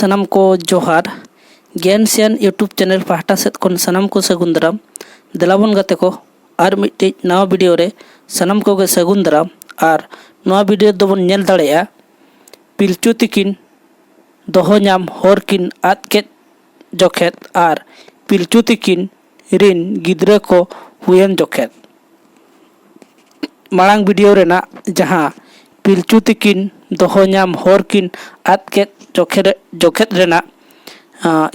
सनाम को जोहार ज्ञानसियान YouTube channel पाहटा सेद खन सनाम को सगुन दाराम देलाबन गाते को आर मिट्टी नवा वीडियो रे सनाम को गे सगुन दाराम आर नवा वीडियो दोबन नेल दाड़ेया पिलचू तिकिन दोहो नाम हर किन आद केद जोखेत आर पिलचू तिकिन रिन गिद्रा को हुयन जोखेत मांग वीडियो रेना जहां पिलचू तिकिन दोहो नाम हर किन आद केद जोखेत रेना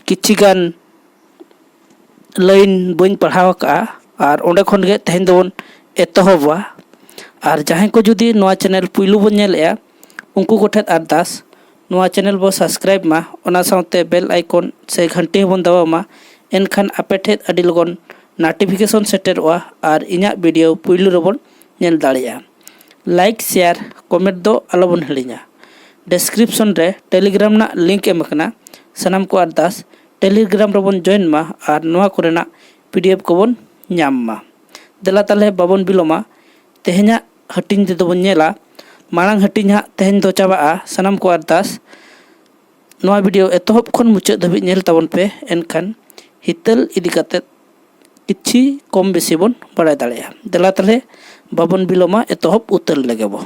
किछिगान लाइन बन पढ़ाव का और ओंडे खन गे तेहेन दोबन एतहबा और जहां को जुदी नवा चैनल पुइलु बन नेलेया उनको कोठे अरदास नवा चैनल बो सब्सक्राइब मा ओना साउते बेल आइकन से घंटी बन दबाव मा एनखान आपे ठे अडी लगन नोटिफिकेशन सेटेरवा और इना वीडियो पुइलु रेबन नेल दाड़ेया लाइक शेयर कमेंट दो आलोबन हिड़िया डिस्क्रिप्शन रे टेलीग्राम ना लिंक एम कना सनाम को अरदास टेलीग्राम रेबन जॉइन मा और नवा कोरेना पीडीएफ को बन नाम मा देला ताले बाबन बिलोमा तेहेना हटिंग ते दोबन नेला मांग हटिंग हा तेहेन दो चाबा सनाम को अरदास नवा वीडियो एतहब खन मुचाद धाबि नेल ताबन पे एनखान हितल इदी काते किछि कम बेसी बन बाड़ाय दाड़ेया देला ताले बाबन बिलोमा एतहब उतर लेगेबो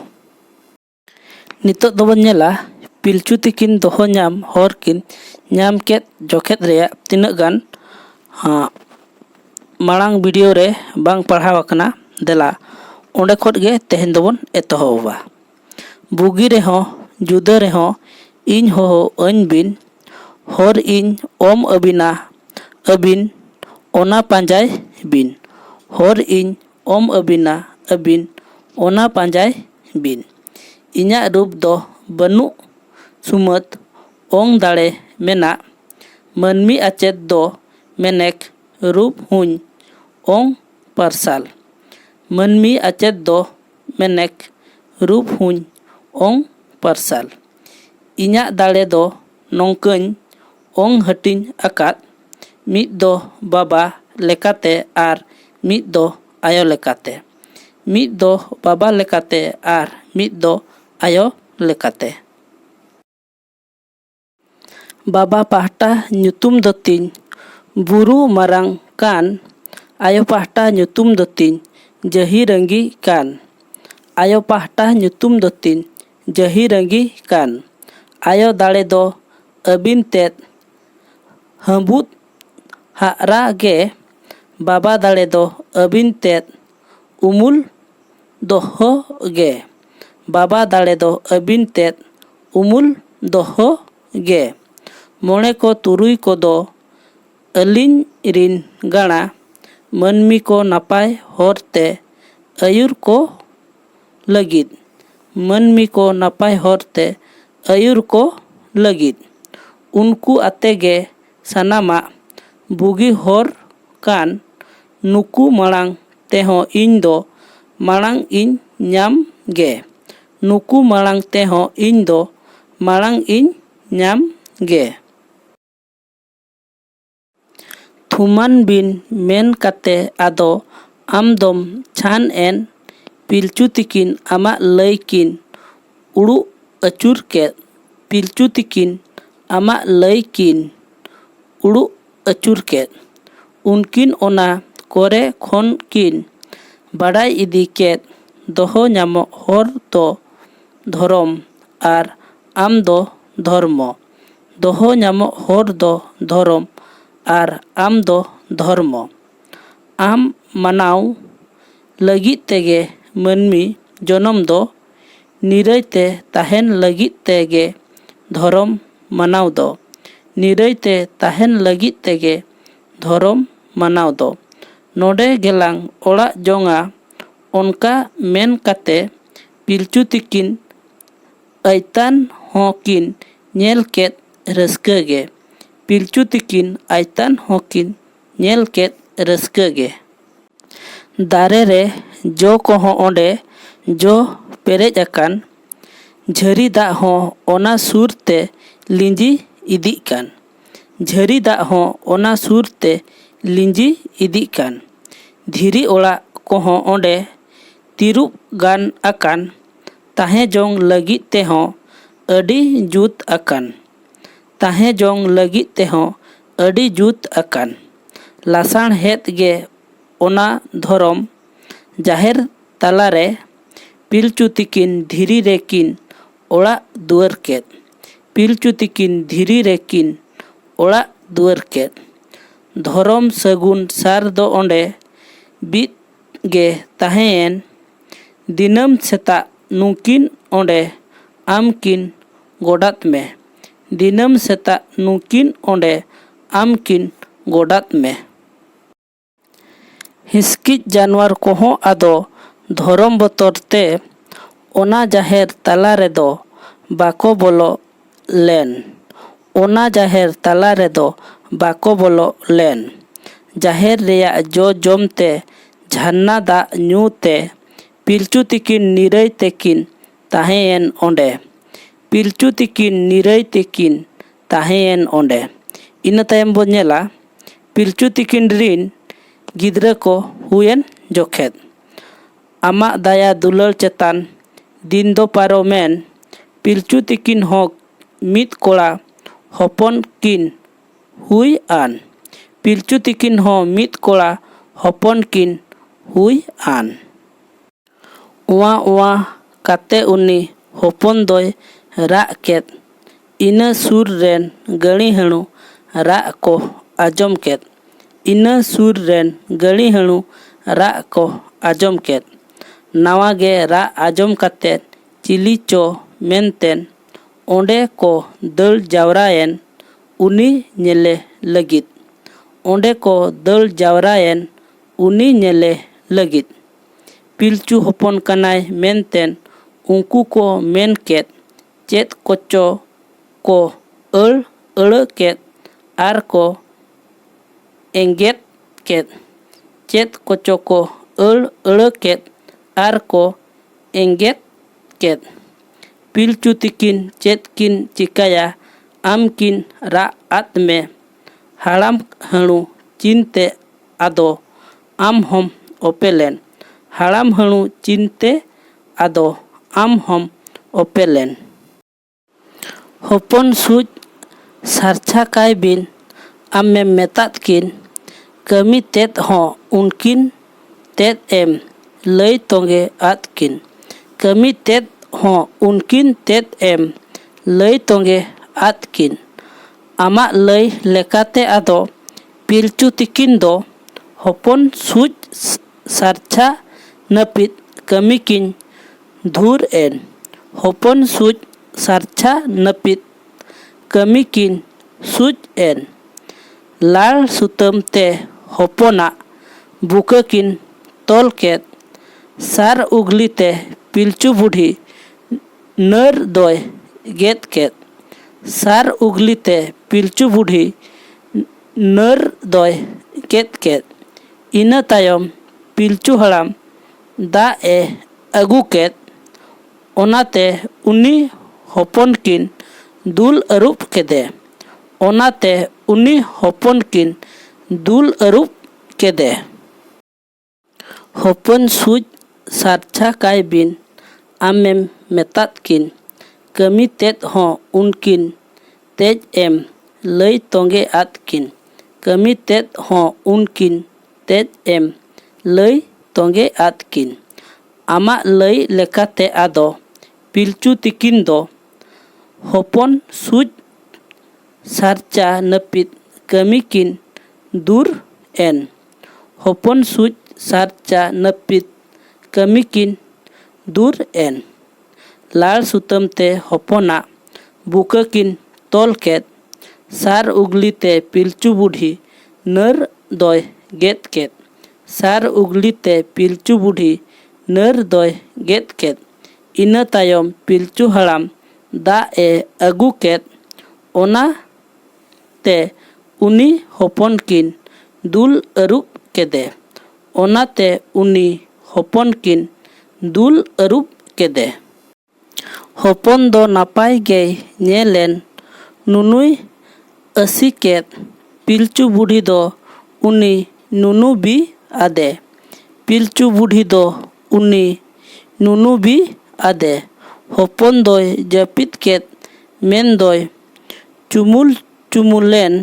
नितो दोबन नेला पिलचू तिकिन दोहो नाम हर किन नाम केद जोखेत रेया तिना गान मांग वीडियो रे बांग पढ़ाव कना देला ओंडे खत गे तेहेन दोबन एतहबा बुगी रे हो जुदा रे हो इन हो अन बिन हर इन ओम अबिना अबिन ओना पांजाय बिन हर इन ओम अबिना अबिन ओना पांजाय बिन इन्या रूप दो बनु सुमत ओंग दाड़े मेना मनमी आचेत दो मेनेक रूप हुन ओंग परसाल मनमी आचेत दो मेनेक रूप हुन ओंग परसाल इन्या दाड़े दो नौकन ओंग हटिंग आकात मिद दो बाबा लेकाते आर मिद दो आयो लेकाते मिद दो बाबा लेकाते आर मिद दो आयो लेकाते बाबा पाहटा ᱧᱩᱛᱩᱢ ᱫᱚ ᱛᱤᱧ बुरु मारांग कान आयो पाहटा ᱧᱩᱛᱩᱢ ᱫᱚ ᱛᱤᱧ जही रंगी कान आयो पाहटा ᱧᱩᱛᱩᱢ ᱫᱚ ᱛᱤᱧ जही रंगी कान आयो दाड़े दो अबिन तेद हबुत हारा गे बाबा दाड़े दो अबिन तेद उमुल दोहो गे बाबा दाड़े दो अबिन तेद उमुल दोहो गे मोणे को तुरुई को दो अलिन रिन गाणा मनमी को नापाय होरते अयुर को लगिद मनमी को नापाय होरते अयुर को लगिद उनको आते गे सनामा बुगी होर कान नुकु मांग तेहो इन दो मांग इन नाम गे नुकु मांग तेहो इन दो मांग इन नाम गे थुमान बिन मेन काते आदो आमदम छान एन पिलचू तिकिन आमा लय किन उड़ु अचुर के पिलचू तिकिन आमा लय किन उड़ु अचुर के उनकिन ओना कोरे खन किन बाड़ाय इदी केद दोहो नामो हर दो धर्म आर आम दो धर्म दोहो नामो हर दो धर्म आर आम दो धर्म आम मानाव लगित तेगे मनमी जनम दो निरयते ताहेन लगित तेगे धर्म मानाव दो निरयते ताहेन लगित तेगे धर्म मानाव दो नोडे गेलांग ओड़ा जोंगा उनका मेन काते पिलचू तिकिन ऐतान होकिन नेल केद रस्का गे पिलचू तिकिन आयतान होकिन नेल केद रस्का गे दारे रे जो कोहो ओंडे जो पेरेज अकान झरी दा हो ओना सुरते लिंजी इदी कान झरी दा हो ओना सुरते लिंजी इदी कान धीरी ओड़ा कोहो ओंडे तिरुप गान अकान ताहे जोंग लगी ते हो अडी जुत अकान ताहें जोंग लगित तेहों अड़ी जुत अकान लासाणहेद गे ओना धोरम जाहेर तालारे पिलचू तिकिन धीरी रेकिन ओड़ा दुआर केद पिलचू तिकिन धीरी रेकिन ओड़ा दुआर केद धोरम सगुन सार दो ओंडे बीत गे ताहेन दिनम सेता नुकिन ओंडे आमकिन गोडात में दिनम सेता नुकिन ओंडे आमकिन गोडात में हिस्किज जानवर कोहों आदो धोरम बतर ते ओना जाहेर ताला रेदो बाको बोलो लेन ओना जाहेर ताला रेदो बाको बोलो लेन जाहेर रेया जो जमते झरना दा न्यू ते पिलचू तिकिन निरई तेकिन ताहेन ओंडे पिलचू तिकिन निरई तेकिन ताहेन ओंडे इना तायम बो नेला पिलचू तिकिन रिन गिद्रा को हुएन जोखेद आमा दाया दुलर चेतान दिन दो पारोमेन पिलचू तिकिन होक मित कोड़ा हपन किन हुई आन पिलचू तिकिन हो मित कोड़ा हपन किन हुई आन उवा उवा काते उनी हपन दोय राग केद इना सुर रेन गणी हणु राग को आजम केद इना सुर रेन गणी हणु राग को आजम केद नावा गे राग आजम काते चिली चो मेनतेन ओंडे को दल जावरायन उनी नेले लगित ओंडे को दल जावरायन उनी नेले लगित पिलचू हपन कनाय मेनतेन उंकू को मेन केद चेत कोचो को अड़ केद आर को एंगेत केद चेत कोचो को अड़ केद आर को एंगेत केद पिलचू तिकिन चेत किन चिकाया आमकिन रा आत में हाड़ाम हणु चिनते आदो आम हम ओपेलेन हाड़ाम हणु चिनते आदो आम हम ओपेलेन हपन सुज सारछा काय बिन आमे मेतात किन कमी तेत हो उनकिन तेत एम लई तोंगे आत किन कमी तेत हो उनकिन तेत एम लई तोंगे आत किन आमा लई लेकाते आदो पिलचू तिकिन दो हपन सुज सारछा नपित कमी किन धूर एन हपन सुज सारछा नपित कमी किन सुज एन लाल सुतम ते हपना बुका किन तोल केद सार उगली ते पिलचू बुढ़ी नर दोय गेद केद सार उगली ते पिलचू बुढ़ी नर दोय गेद केद इना तायम पिलचू हड़ाम दा ए अगू केद ओनाते उनी हपन किन दुल अरूप केदे ओनाते उनी हपन किन दुल अरूप केदे हपन सुज सारछा काय बिन आमेम मेतात किन कमी तेत हो उनकिन तेज एम लई तोंगे आत किन कमी तेत हो उनकिन तेज एम लई तोंगे आत किन आमा लई लेकाते आदो पिलचू तिकिन दो हपन सुज सारचा नपित कमी किन दूर एन हपन सुज सारचा नपित कमी किन दूर एन लाल सुतम ते हपना बुका किन तोल केद सार उगली ते पिलचू बुढ़ी नर दोय गेद केद सार उगली ते पिलचू बुढ़ी नर दोय गेद केद इना तायम पिलचू हड़ाम दा ए अगू केद ओना ते उनी हपन किन दुल अरूप केदे ओनाते उनी हपन किन दुल अरूप केदे हपन दो नापाय गे नेलेन नुनुय असी केद पिलचू बुढ़ी दो उनी नुनु बी आदे पिलचू बुढ़ी दो उनी नुनु बी आदे हपन दोय जपित केद मेन दोय चुमुल चुमुलेन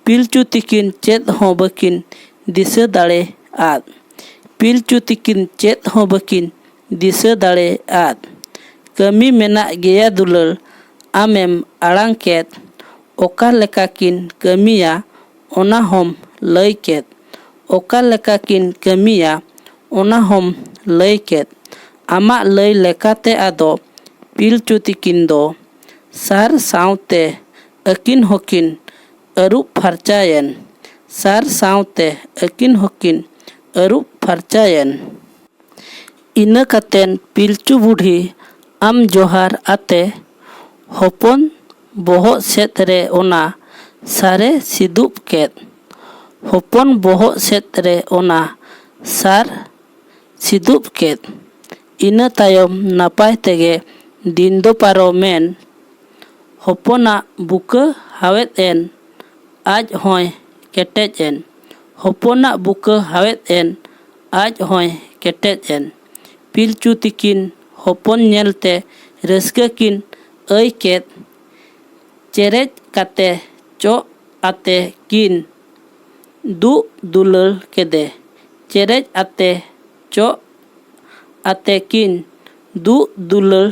पिलचु तिकिन चेद हों बकिन दिशा दाड़े आद पिलचु तिकिन चेद हों बकिन दिशा दाड़े आद कमी मेना गया दुलर आमेम आड़ांग केत ओका लेका किन कमिया ओना होम लई केत ओका लेका किन कमिया ओना होम लई केत आमा लई लेकाते आदो पिलचु तिकिन दो सार साउते अकिन होकिन अरुप फरचायन सार साउते अकिन होकिन अरुप फरचायन इना कतेन पिलचु बुढ़ी आम जोहार आते होपन बोहो सेत रे ओना सारे सिदुप केत होपन बोहो सेत रे ओना सार सिदुप केत इना तायम नापाय तेगे दिन दो पारोमेन होपना बुका हावेत एन आज होय केटेज एन होपना बुका हावेत एन आज होय केटेज एन पिलचु तिकिन होपन नेलते रस्का किन ऐ केत चेरेज काते चो आते किन दु दुलर केदे चेरेज आते चो आते किन दु दुलर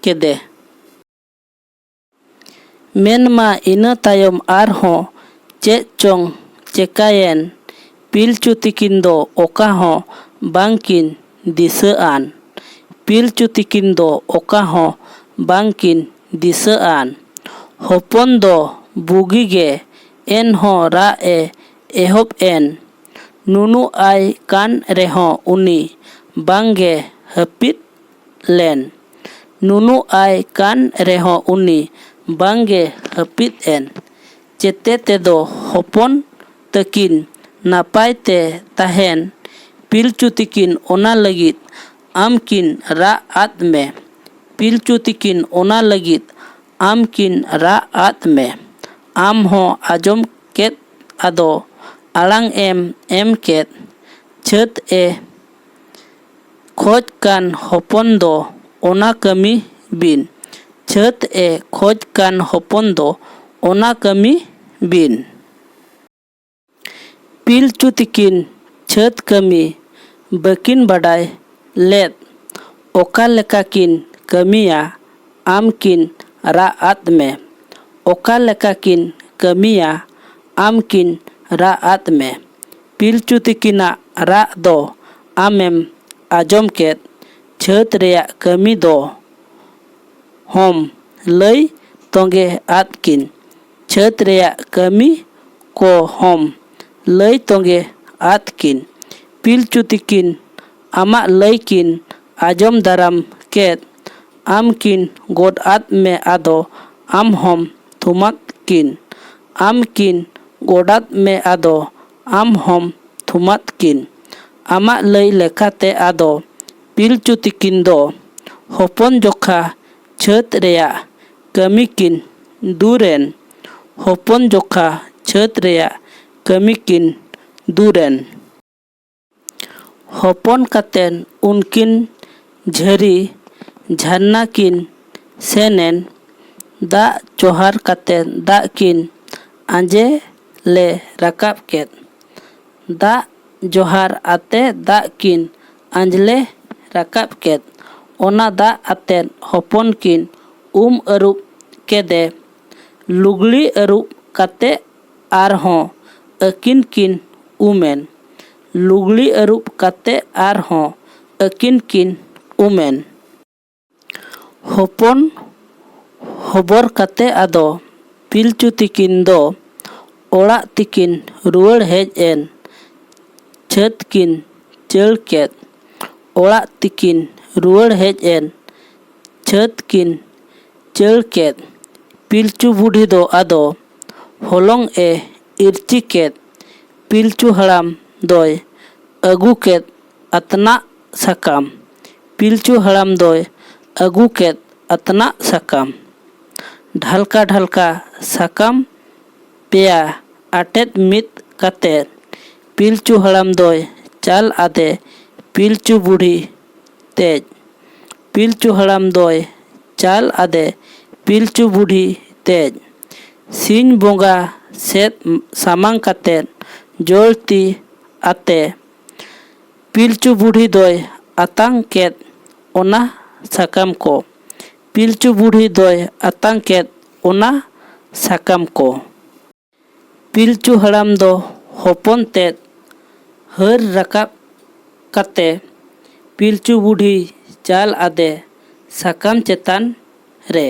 केदे मेनमा इना तायम आर हों चे चोंग चेकायन पिलचु तिकिन दो ओका हों बांकिन दिशा आन पिलचु तिकिन दो ओका हों बांकिन दिशा आन होपन दो बुगी गे एन हों रा ए एहोब एन नुनु आय कान रेहों उनी बांगे हपित लेन नुनु आय कान रेहों उनी बांगे हपित एन चेते तेदो होपन तकिन नापाय ते ताहेन पिलचु तिकिन ओना लगित आमकिन रा आत में पिलचु तिकिन ओना लगित आमकिन रा आत में आम हों आजम केत आदो आड़ांग एम केत छत ए खोज कान होपन दो ओना कमी बिन छत ए खोज कान होपन दो ओना कमी बिन पिलचु तिकिन छत कमी बकिन बडाय लेत ओका लेका किन कमिया आमकिन रा आत में ओका लेका किन कमिया आमकिन रा आत में पिलचु तिकिना रा दो आमेम आजम केत छत रेया कमी दो होम लई तोंगे आत किन छत रेया कमी को होम लई तोंगे आत किन पिलचु तिकिन आमा लई किन आजम दाराम केत आम किन गोड आत में आदो आम होम थुमत किन आम किन गोडात में आदो आम होम थुमत किन आमा लई लेखाते आदो पिलचु तिकिन दो होपन जोखा छत रेया कमी किन दूरेन होपन जोखा छत रेया कमी किन दूरेन होपन कातेन उनकिन झरी झरना किन सेनेन दा जोहार कातेन दा किन आंजे ले रकाब केत दा जोहार आते दा किन आंजले रकाब केत ओना दा आतेन होपन किन अरुप केदे लुगली अरुप काते आर हों अकिन किन उमेन लुगली अरुप काते आर हों अकिन किन उमेन होपन होबर काते आदो पिलचु तिकिन दो ओड़ा तिकिन रुआड़ हेज एन छत किन चल केत ओड़ा तिकिन रुआड़ हेज एन छत किन चल केत पिलचु बुढ़ी दो आदो होलोंग ए इर्ची केत पिलचु हड़ाम दोय अगू केत अतना सकाम पिलचु हड़ाम दोय अगू केत अतना सकाम ढलका ढलका सकाम पेया आटेत मित कातेत पिलचु हड़ाम दोय चाल आदे पिलचु बुढ़ी तेज पिलचु हड़ाम दोय चाल आदे पिलचु बुढ़ी तेज ᱥᱤᱧ ᱵᱚᱸᱜᱟ ᱥᱮᱫ ᱥᱟᱢᱟᱝ ᱠᱟᱛᱮᱫ ᱡᱚᱲ ᱛᱤ ᱟᱛᱮ ᱯᱤᱞᱪᱩ ᱵᱩᱰᱷᱤ ᱫᱚᱭ ᱟᱛᱟᱝ ᱠᱮᱫ ᱚᱱᱟ ᱥᱟᱠᱟᱢ ᱠᱚ᱾ ᱯᱤᱞᱪᱩ ᱵᱩᱰᱷᱤ ᱫᱚᱭ ᱟᱛᱟᱝ ᱠᱮᱫ ᱚᱱᱟ ᱥᱟᱠᱟᱢ ᱠᱚ᱾ ᱯᱤᱞᱪᱩ ᱦᱟᱲᱟᱢ ᱫᱚ ᱦᱚᱯᱚᱱ ᱛᱮᱫ ᱦᱟᱹᱨ ᱨᱟᱠᱟᱵ ᱠᱟᱛᱮ ᱯᱤᱞᱪᱩ ᱵᱩᱰᱷᱤ ᱪᱟᱞ ᱟᱫᱮ ᱥᱟᱠᱟᱢ ᱪᱮᱛᱟᱱ ᱨᱮ᱾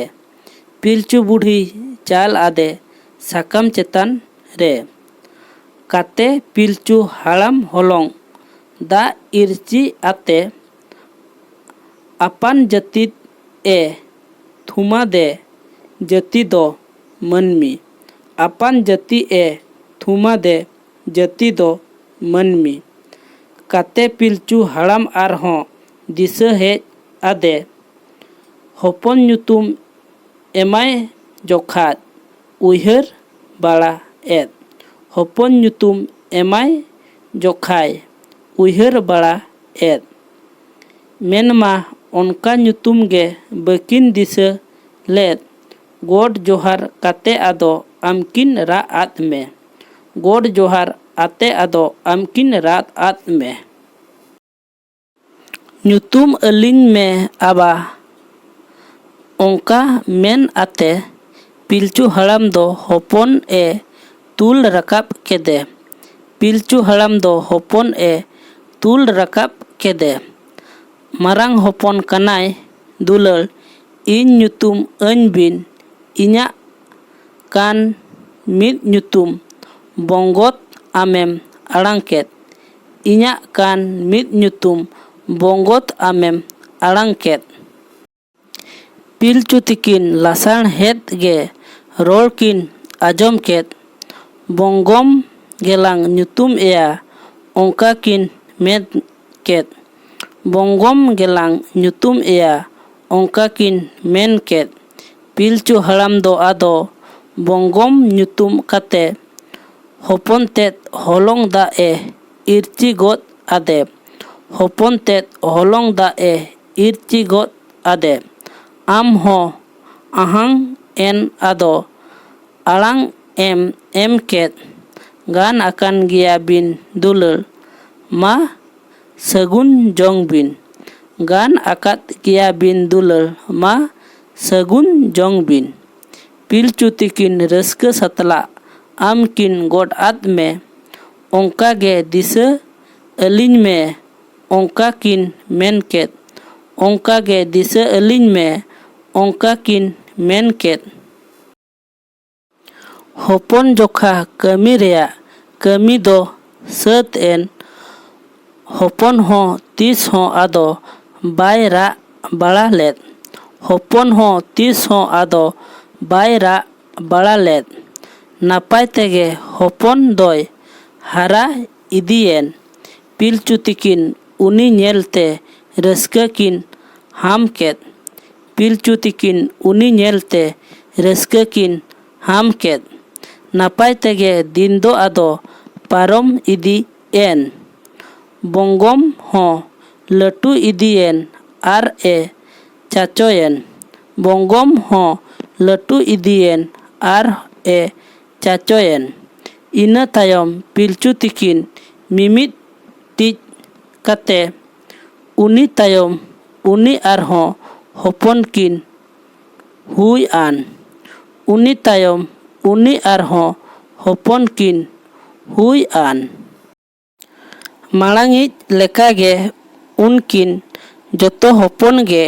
ᱯᱤᱞᱪᱩ ᱵᱩᱰᱷᱤ ᱪᱟᱞ ᱟᱫᱮ ᱥᱟᱠᱟᱢ ᱪᱮᱛᱟᱱ ᱨᱮ ᱠᱟᱛᱮ ᱯᱤᱞᱪᱩ ᱦᱟᱲᱟᱢ ᱦᱚᱞᱚᱝ ᱫᱟᱜ ᱤᱨᱪᱤ ᱟᱛᱮ ᱟᱯᱟᱱ ᱡᱟᱹᱛᱤᱫ ᱮ ᱛᱷᱩᱢᱟᱫᱮ ᱡᱟᱹᱛᱤ ᱫᱚ ᱢᱟᱹᱱᱢᱤ᱾ ᱟᱯᱟᱱ ᱡᱟᱹᱛᱤ ᱮ ᱛᱷᱩᱢᱟᱫᱮ ᱡᱟᱹᱛᱤ ᱫᱚ ᱢᱟᱹᱱᱢᱤ ᱠᱟᱛᱮ ᱯᱤᱞᱪᱩ ᱦᱟᱲᱟᱢ ᱟᱨᱦᱚᱸ ᱫᱤᱥᱟᱹ ᱦᱮᱡ ᱟᱫᱮ ᱦᱚᱯᱚᱱ ᱧᱩᱛᱩᱢ ᱮᱢᱟᱭ ᱡᱚᱠᱷᱟᱡ ᱩᱭᱦᱟᱹᱨ ᱵᱟᱲᱟ ᱮᱫ᱾ ᱦᱚᱯᱚᱱ ᱧᱩᱛᱩᱢ ᱮᱢᱟᱭ ᱡᱚᱠᱷᱟᱭ ᱩᱭᱦᱟᱹᱨ ᱵᱟᱲᱟ ᱮᱫ᱾ ᱢᱮᱱᱢᱟ ᱚᱱᱠᱟ ᱧᱩᱛᱩᱢ ᱜᱮ ᱵᱟᱹᱠᱤᱱ ᱫᱤᱥᱟᱹ ᱞᱮᱫ᱾ ᱜᱚᱰ ᱡᱚᱦᱟᱨ ᱠᱟᱛᱮ ᱟᱫᱚ ᱟᱢᱠᱤᱱ ᱨᱟᱜ ᱟᱫ ᱢᱮ᱾ ᱜᱚᱰ ᱡᱚᱦᱟᱨ ᱟᱛᱮ ᱟᱫᱚ ᱟᱢᱠᱤᱱ ᱨᱟᱜ ᱟᱫ ᱢᱮ᱾ ᱧᱩᱛᱩᱢ ᱟᱹᱞᱤᱧ ᱢᱮ ᱟᱵᱟ᱾ ᱚᱱᱠᱟ ᱢᱮᱱ ᱟᱛᱮ ᱯᱤᱞᱪᱩ ᱦᱟᱲᱟᱢ ᱫᱚ ᱦᱚᱯᱚᱱ ᱮ ᱛᱩᱞ ᱨᱟᱠᱟᱵ ᱠᱮᱫᱮ᱾ ᱯᱤᱞᱪᱩ ᱦᱟᱲᱟᱢ ᱫᱚ ᱦᱚᱯᱚᱱ ᱮ ᱛᱩᱞ ᱨᱟᱠᱟᱵ ᱠᱮᱫᱮ᱾ ᱢᱟᱨᱟᱝ ᱦᱚᱯᱚᱱ ᱠᱟᱱᱟᱭ ᱫᱩᱞᱟᱹᱲ, ᱤᱧ ᱧᱩᱛᱩᱢ ᱟᱹᱧ ᱵᱤᱱ᱾ ᱤᱧᱟᱹᱜ ᱠᱟᱱ ᱢᱤᱫ ᱧᱩᱛᱩᱢ ᱵᱚᱝᱜᱚᱛ ᱟᱢᱮᱢ ᱟᱲᱟᱝ ᱠᱮᱫ᱾ ᱤᱧᱟᱹᱜ ᱠᱟᱱ ᱢᱤᱫ ᱧᱩᱛᱩᱢ ᱵᱚᱝᱜᱚᱛ ᱟᱢᱮᱢ ᱟᱲᱟᱝ ᱠᱮᱫ᱾ ᱯᱤᱞᱪᱩ ᱛᱤᱠᱤᱱ ᱞᱟᱥᱟᱬᱦᱮᱫ ᱜᱮ ᱨᱚᱲ ᱠᱤᱱ ᱟᱸᱡᱚᱢ ᱠᱮᱫ᱾ ᱵᱚᱝᱜᱚᱢ ᱜᱮᱞᱟᱝ ᱧᱩᱛᱩᱢ ᱮᱭᱟ ᱚᱱᱠᱟ ᱠᱤᱱ ᱢᱮᱱ ᱠᱮᱫ᱾ ᱵᱚᱝᱜᱚᱢ ᱜᱮᱞᱟᱝ ᱧᱩᱛᱩᱢ ᱮᱭᱟ ᱚᱱᱠᱟ ᱠᱤᱱ ᱢᱮᱱ ᱠᱮᱫ᱾ ᱯᱤᱞᱪᱩ ᱦᱟᱲᱟᱢ ᱫᱚ ᱟᱫᱚ ᱵᱚᱝᱜᱚᱢ ᱧᱩᱛᱩᱢ ᱠᱟᱛᱮ ᱦᱚᱯᱚᱱ ᱛᱮᱫ ᱦᱚᱞᱚᱝ ᱫᱟᱜ ᱮ ᱤᱨᱪᱤ ᱜᱚᱫ ᱟᱫᱮ᱾ ᱦᱚᱯᱚᱱ ᱛᱮᱫ ᱦᱚᱞᱚᱝ ᱫᱟᱜ ᱮ ᱤᱨᱪᱤ ᱜᱚᱫ ᱟᱫᱮ᱾ ᱟᱢ ᱦᱚᱸ ᱟᱦᱟᱝ ᱮᱱ ᱟᱫᱚ ᱟᱲᱟᱝ ᱮᱢ ᱠᱮᱫ᱾ ᱜᱟᱱ ᱟᱠᱟᱱ ᱜᱮᱭᱟ ᱵᱤᱱ ᱫᱩᱞᱟᱹᱲ, ᱢᱟ ᱥᱟᱹᱜᱩᱱ ᱡᱚᱝ ᱵᱤᱱ᱾ ᱜᱟᱱ ᱟᱠᱟᱫ ᱜᱮᱭᱟ ᱵᱤᱱ ᱫᱩᱞᱟᱹᱲ, ᱢᱟ ᱥᱟᱹᱜᱩᱱ ᱡᱚᱝ ᱵᱤᱱ᱾ ᱯᱤᱞᱪᱩ ᱛᱤᱠᱤᱱ ᱨᱟᱹᱥᱠᱟᱹ ᱥᱟᱛᱞᱟᱜ ᱟᱢᱠᱤᱱ ᱜᱚᱰ ᱟᱫ ᱢᱮ᱾ ᱚᱱᱠᱟ ᱜᱮ ᱫᱤᱥᱟᱹ ᱟᱹᱞᱤᱧ ᱢᱮ ᱚᱱᱠᱟ ᱠᱤᱱ ᱢᱮᱱ ᱠᱮᱫ᱾ ᱚᱱᱠᱟ ᱜᱮ ᱫᱤᱥᱟᱹ ᱟᱹᱞᱤᱧ ᱢᱮ ᱚᱱᱠᱟ ᱠᱤᱱ ᱢᱮᱱ ᱠᱮᱫ᱾ ᱦᱚᱯᱚᱱ ᱡᱚᱠᱷᱟ ᱠᱟᱹᱢᱤ ᱨᱮᱭᱟᱜ ᱠᱟᱹᱢᱤ ᱫᱚ ᱥᱟᱹᱛ ᱮᱱ᱾ ᱦᱚᱯᱚᱱ ᱦᱚᱸ ᱛᱤᱥ ᱦᱚᱸ ᱟᱫᱚ ᱵᱟᱭ ᱨᱟᱜ ᱵᱟᱲᱟ ᱞᱮᱫ᱾ ᱦᱚᱯᱚᱱ ᱦᱚᱸ ᱛᱤᱥ ᱦᱚᱸ ᱟᱫᱚ ᱵᱟᱭ ᱨᱟᱜ ᱵᱟᱲᱟ ᱞᱮᱫ᱾ ᱱᱟᱯᱟᱭ ᱛᱮᱜᱮ ᱦᱚᱯᱚᱱ ᱫᱚᱭ ᱦᱟᱨᱟ ᱤᱫᱤᱭᱮᱱ᱾ ᱯᱤᱞᱪᱩ ᱛᱤᱠᱤᱱ ᱩᱱᱤ ᱧᱮᱞᱛᱮ ᱨᱟᱹᱥᱠᱟᱹ ᱠᱤᱱ ᱦᱟᱢ ᱠᱮᱫ᱾ ᱯᱤᱞᱪᱩ ᱛᱤᱠᱤᱱ ᱩᱱᱤ ᱧᱮᱞᱛᱮ ᱨᱟᱹᱥᱠᱟᱹ ᱠᱤᱱ ᱦᱟᱢ ᱠᱮᱫ᱾ ᱱᱟᱯᱟᱭ ᱛᱮᱜᱮ ᱫᱤᱱ ᱫᱚ ᱟᱫᱚ ᱯᱟᱨᱚᱢ ᱤᱫᱤ ᱮᱱ᱾ ᱵᱚᱝᱜᱚᱢ ᱦᱚᱸ ᱞᱟᱹᱴᱩ ᱤᱫᱤᱭᱮᱱ ᱟᱨ ᱮ ᱪᱟᱪᱳᱭᱮᱱ᱾ ᱵᱚᱝᱜᱚᱢ ᱦᱚᱸ ᱞᱟᱹᱴᱩ ᱤᱫᱤᱭᱮᱱ ᱟᱨ ᱮ ᱪᱟᱪᱳᱭᱮᱱ᱾ ᱤᱱᱟᱹ ᱛᱟᱭᱚᱢ ᱯᱤᱞᱪᱩ ᱛᱤᱠᱤᱱ ᱢᱤᱢᱤᱫ ᱴᱤᱡ ᱠᱟᱛᱮ ᱩᱱᱤ ᱛᱟᱭᱚᱢ ᱩᱱᱤ ᱟᱨᱦᱚᱸ ᱦᱚᱯᱚᱱ ᱠᱤᱱ ᱦᱩᱭ ᱟᱱ᱾ ᱩᱱᱤ ᱛᱟᱭᱚᱢ ᱩᱱᱤ ᱟᱨᱦᱚᱸ ᱦᱚᱯᱚᱱ ᱠᱤᱱ ᱦᱩᱭ ᱟᱱ᱾ ᱢᱟᱲᱟᱝᱤᱡ ᱞᱮᱠᱟᱜᱮ ᱩᱱᱠᱤᱱ ᱡᱚᱛᱚ ᱦᱚᱯᱚᱱ ᱜᱮ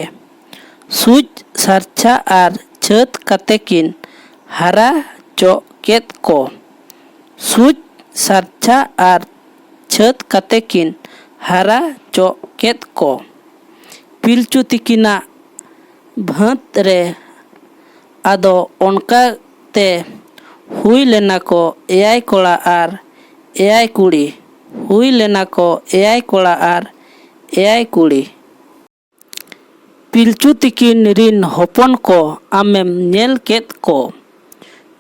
ᱥᱩᱡ ᱥᱟᱨᱪᱷᱟ ᱟᱨ ᱪᱷᱟᱹᱛ ᱠᱟᱛᱮ ᱠᱤᱱ ᱦᱟᱨᱟ ᱪᱚᱜ ᱠᱮᱫ ᱠᱚ᱾ ᱥᱩᱡ ᱥᱟᱨᱪᱷᱟ ᱟᱨ ᱪᱷᱟᱹᱛ ᱠᱟᱛᱮ ᱠᱤᱱ ᱦᱟᱨᱟ ᱪᱚᱜ ᱠᱮᱫ ᱠᱚ᱾ ᱯᱤᱞᱪᱩ ᱛᱤᱠᱤᱱᱟᱜ ᱵᱷᱟᱹᱛ ᱨᱮ ᱟᱫᱚ ᱚᱱᱠᱟ ᱛᱮ ᱦᱩᱭ ᱞᱮᱱᱟ ᱠᱚ eyay ᱠᱚᱲᱟ ᱟᱨ eyay ᱠᱩᱲᱤ᱾ ᱦᱩᱭ ᱞᱮᱱᱟ ᱠᱚ eyay ᱠᱚᱲᱟ ᱟᱨ eyay ᱠᱩᱲᱤ᱾ ᱯᱤᱞᱪᱩ ᱛᱤᱠᱤᱱ ᱨᱤᱱ ᱦᱚᱯᱚᱱ ko ᱟᱢᱮᱢ ᱧᱮᱞ ᱠᱮᱫ ᱠᱚ᱾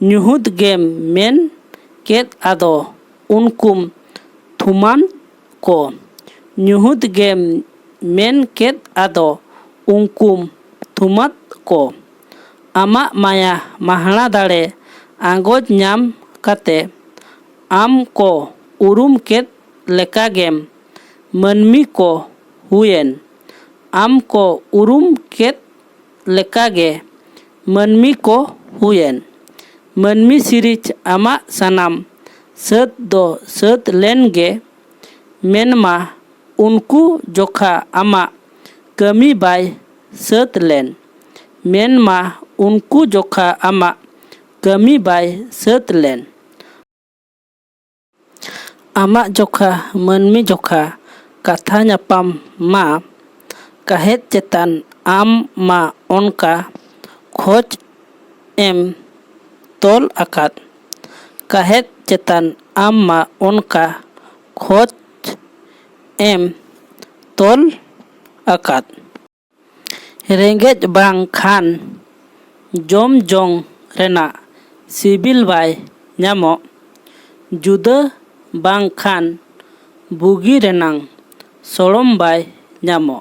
ᱧᱩᱦᱩᱫ ᱜᱮᱢ ᱢᱮᱱ ᱠᱮᱫ ᱟᱫᱚ ᱩᱱᱠᱩᱢ ᱛᱷᱩᱢᱟᱱ ᱠᱚ᱾ ᱧᱩᱦᱩᱫ ᱜᱮᱢ ᱢᱮᱱ ᱠᱮᱫ ᱟᱫᱚ ᱩᱱᱠᱩᱢ ᱛᱷᱩᱢᱟᱫ ᱠᱚ᱾ ᱟᱢᱟᱜ ᱢᱟᱭᱟ ᱢᱟᱦᱲᱟ ᱫᱟᱲᱮ आंगोज ᱧᱟᱢ ᱠᱟᱛᱮ आम को उरुम केद लेकागेम मानमी को हुएन। आम को उरुम केद लेकागे मानमी को हुएन। मानमी सिरिज आमा सनाम सात दो सात लेनगे मेनमा उनको जोखा आमा कमी बाय सात लेन। मेनमा उनको जोखा आमा कमी बाय सात लेन। आमा जोखा मानमी जोखा कथा ᱧᱟᱯᱟᱢ मा काहेत चेतान आम मा ओनका खोज एम तोल आकाद। काहेत चेतान आम मा ओनका खोज एम तोल आकाद। रेंगेज बांग खान जोम जोंग रेना सिबिल बाय ᱧᱟᱢᱚ। जुदा बांग खान बुगी रेनांग सोड़म बाय ᱧᱟᱢᱚ।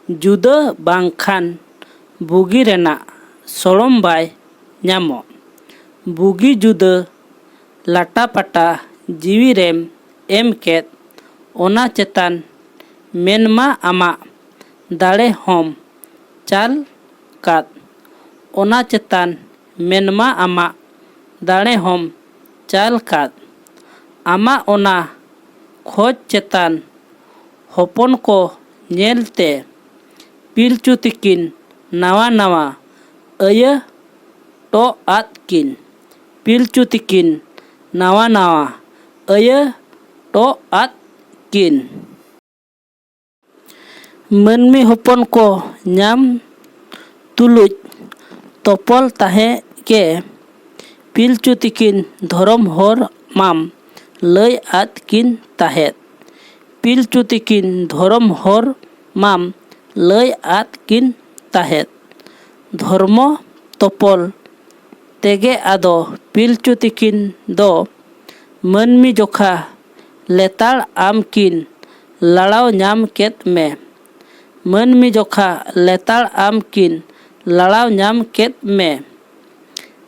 जुदा बांग खान बुगी रेना सोड़म बाय ᱧᱟᱢᱚ। बुगी जुदा लाटा पाटा जीवी रेम एम केद ओना चेतान मेनमा आमा दाड़े होम चाल काद। ओना चेतान मेनमा आमा दाड़े होम चाल काद। आमा ओना खोज चेतान होपन को नेलते पिलचु तिकिन नावा नावा अया टो आद किन। पिलचु तिकिन नावा नावा अया टो आद किन। मानमी होपन को ᱧᱟᱢ तुलुज तोपल ताहे के पिलचु तिकिन धोरम होर माम लय आद किन ताहेत। पिलचु तिकिन धोरम होर माम लय आद किन ताहेत। धर्मो तोपल तेगे आदो पिलचु तिकिन दो मानमी जोखा लेताड़ आम किन लड़ाव ᱧᱟᱢ केद में। मानमी जोखा लेताड़ आम किन लड़ाव ᱧᱟᱢ केद में।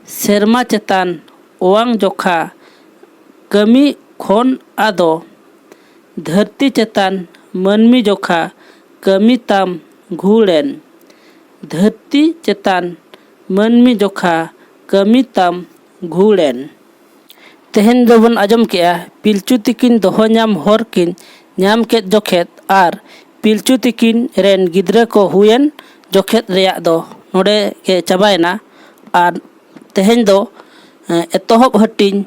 सेरमा चेतान ओवांग जोखा कमी खोन आदो धरती चेतान मानमी जोखा कमी ताम घुड़ेन। धरती चेतान मानमी जोखा कमी ताम घुड़ेन। तेहेन दोबन आजम केआ पिलचु तिकिन दोहो ᱧᱟᱢ होर किन ᱧᱟᱢ केद जोखेत आर पिलचु तिकिन रेन गिद्रा को हुएन जोखेत रेयाक दो नोडे के चाबायना। आर तेहेन दो एतोहब हटिन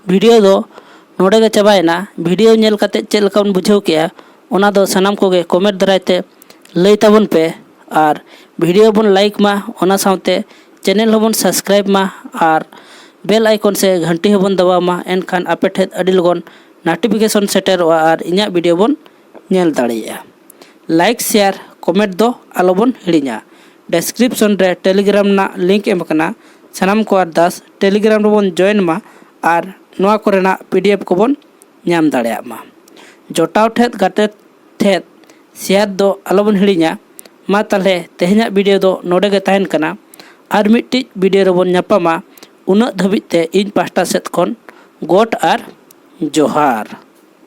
वीडियो दो नोडे के चाबायना। वीडियो नेल काते चेद लेका बन बुझाव केआ ओना दो सानाम कोगे कमेंट दरायते लय ताबन पे। आर वीडियो बन लाइक मा ओना सावते चैनल होबन सब्सक्राइब मा आर बेल आइकन से घंटी होबन दबाव मा एनखान आपे ठेद अडी लगन नोटिफिकेशन सेटरोआ आर इᱧᱟᱜ वीडियो बन नेल दाड़ेया। लाइक शेयर कमेंट दो आलोबन हिड़िᱧा। डिस्क्रिप्शन रे टेलीग्राम ना लिंक एम कना सानाम को अरदास टेलीग्राम रेबन जॉइन मा आर नोआ कोरेना पीडीएफ को बन ᱧᱟᱢ दाड़ेया मा। जोटाव ठेद गाते ठेद शेयर दो आलोबन हिड़िᱧा। मा ताले तेहेñाग वीडियो दो नोडे गे ताहेन कना आर मिट्टिज वीडियो रेबन ᱧᱟᱯᱟᱢᱟ। उना धबिते इन पास्टा सेद खन गोट आर जोहार।